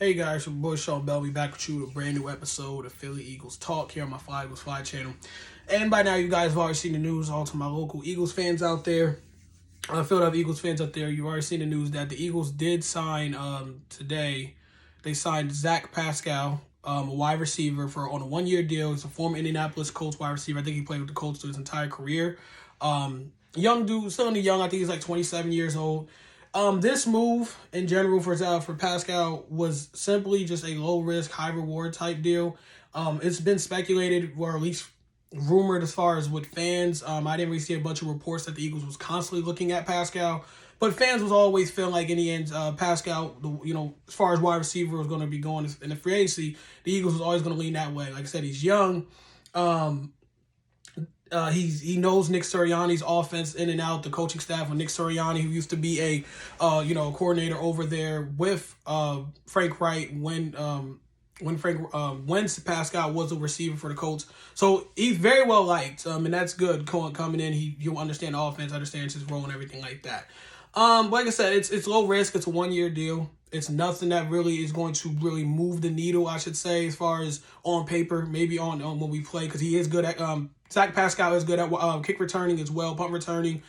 Hey guys, your boy Sean Belby back with you with a brand new episode of Philly Eagles Talk here on my Fly Eagles Fly channel. And by now you guys have already seen the news, all to my local Eagles fans out there, Philadelphia Eagles fans out there, you've already seen the news that the Eagles did sign today. They signed Zach Pascal, a wide receiver on a 1-year deal. He's a former Indianapolis Colts wide receiver. I think he played with the Colts through his entire career. Young dude, still only young. I think he's like 27 years old. This move in general for Pascal was simply just a low risk, high reward type deal. It's been speculated, or at least rumored as far as with fans. I didn't really see a bunch of reports that the Eagles was constantly looking at Pascal, but fans was always feeling like in the end, Pascal, as far as wide receiver was going to be going in the free agency, the Eagles was always going to lean that way. Like I said, he's young. He knows Nick Sirianni's offense in and out, the coaching staff with Nick Sirianni, who used to be a coordinator over there with Frank Wright when Pascal was a receiver for the Colts. So he's very well liked, and that's good coming in. He'll understand the offense, understands his role and everything like that. Like I said, it's low risk. It's a 1-year deal. It's nothing that really is going to really move the needle, I should say, as far as on paper, maybe on when we play, because he is good at Zach Pascal is good at kick returning as well, punt returning.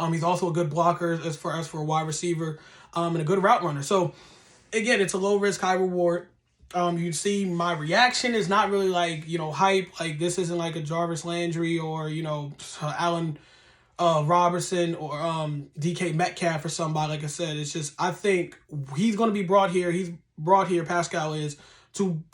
He's also a good blocker as far as for a wide receiver, and a good route runner. So again, it's a low risk, high reward. You see my reaction is not really like, hype. Like, this isn't like a Jarvis Landry or, Allen Robertson or DK Metcalf or somebody. Like I said, it's just, I think he's going to be brought here. Pascal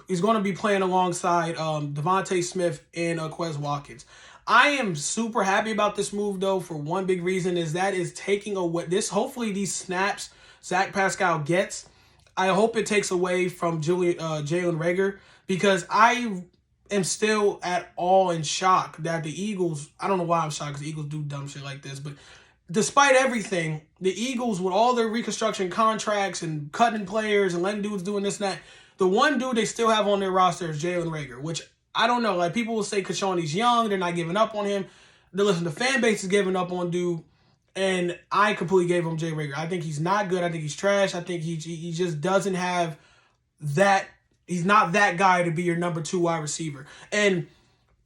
he's going to be playing alongside Devontae Smith and Quez Watkins. I am super happy about this move, though, for one big reason is that is taking away hopefully these snaps Zach Pascal gets, I hope it takes away from Jalen Reagor, because I am still at all in shock that the Eagles, I don't know why I'm shocked, because the Eagles do dumb shit like this, but despite everything, the Eagles, with all their reconstruction contracts and cutting players and letting dudes doing this and that, the one dude they still have on their roster is Jalen Reagor, which I don't know. Like, people will say Kashani's young, they're not giving up on him. Listen, the fan base is giving up on dude, and I completely gave him Jay Reagor. I think he's not good. I think he's trash. I think he just doesn't have that. He's not that guy to be your number 2 wide receiver. And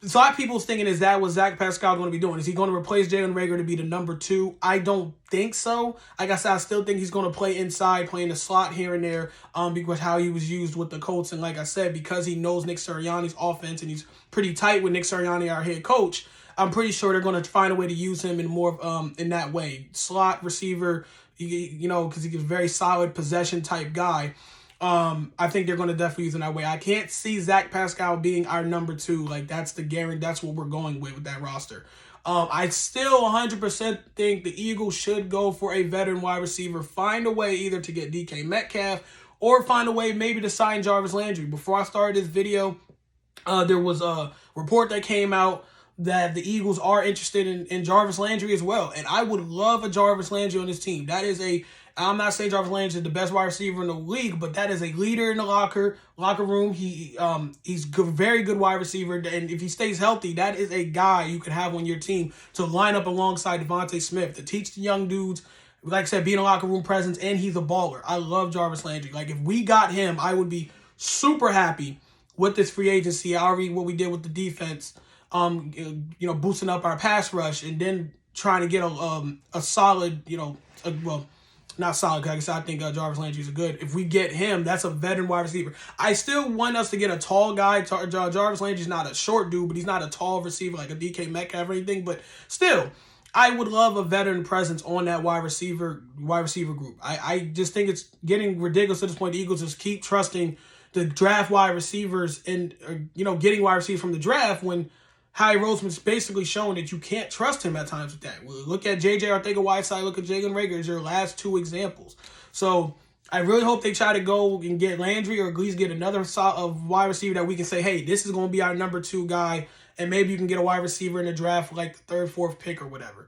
so a lot of people's thinking, is that what Zach Pascal going to be doing? Is he going to replace Jalen Reagor to be the number 2? I don't think so. Like I said, I still think he's going to play inside, playing the slot here and there, because how he was used with the Colts. And like I said, because he knows Nick Sirianni's offense and he's pretty tight with Nick Sirianni, our head coach, I'm pretty sure they're going to find a way to use him in more in that way. Slot receiver, because he's a very solid possession type guy. I think they're going to definitely use him that way. I can't see Zach Pascal being our number 2. Like, that's the guarantee. That's what we're going with that roster. I still 100% think the Eagles should go for a veteran wide receiver. Find a way either to get DK Metcalf or find a way maybe to sign Jarvis Landry. Before I started this video, there was a report that came out that the Eagles are interested in Jarvis Landry as well. And I would love a Jarvis Landry on this team. I'm not saying Jarvis Landry is the best wide receiver in the league, but that is a leader in the locker room. He's good, very good wide receiver. And if he stays healthy, that is a guy you can have on your team to line up alongside Devontae Smith, to teach the young dudes, like I said, being a locker room presence, and he's a baller. I love Jarvis Landry. Like, if we got him, I would be super happy with this free agency. Already what we did with the defense, boosting up our pass rush, and then trying to get a solid, not solid, because I think Jarvis Landry is good. If we get him, that's a veteran wide receiver. I still want us to get a tall guy. Jarvis Landry's not a short dude, but he's not a tall receiver like a DK Metcalf or anything. But still, I would love a veteran presence on that wide receiver group. I just think it's getting ridiculous at this point. The Eagles just keep trusting the draft wide receivers and getting wide receivers from the draft when Howie Roseman's basically showing that you can't trust him at times with that. Look at J.J. Arcega-Whiteside, look at Jalen Reagor as your last 2 examples. So I really hope they try to go and get Landry, or at least get another wide receiver that we can say, hey, this is going to be our number 2 guy, and maybe you can get a wide receiver in the draft for like the 3rd, 4th pick or whatever.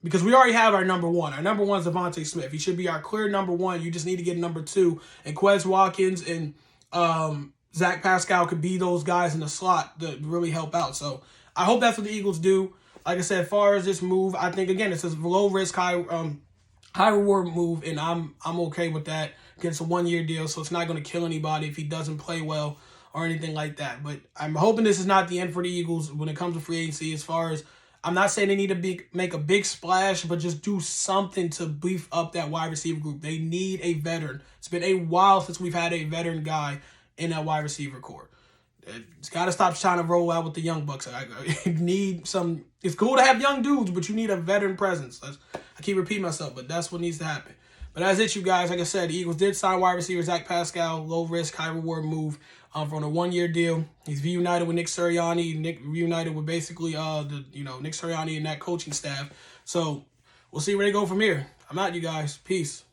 Because we already have our number 1. Our number 1 is Devontae Smith. He should be our clear number 1. You just need to get number 2. And Quez Watkins and Zach Pascal could be those guys in the slot that really help out. So I hope that's what the Eagles do. Like I said, as far as this move, I think, again, it's a low risk, high reward move, and I'm okay with that. against a 1-year deal, so it's not going to kill anybody if he doesn't play well or anything like that. But I'm hoping this is not the end for the Eagles when it comes to free agency. As far as, I'm not saying they need to make a big splash, but just do something to beef up that wide receiver group. They need a veteran. It's been a while since we've had a veteran guy in that wide receiver core. It's got to stop trying to roll out with the young bucks. I need some. It's cool to have young dudes, but you need a veteran presence. I keep repeating myself, but that's what needs to happen. But that's it, you guys. Like I said, the Eagles did sign wide receiver Zach Pascal, low risk, high reward move from a 1-year deal. He's reunited with Nick Sirianni. Reunited with basically Nick Sirianni and that coaching staff. So we'll see where they go from here. I'm out, you guys. Peace.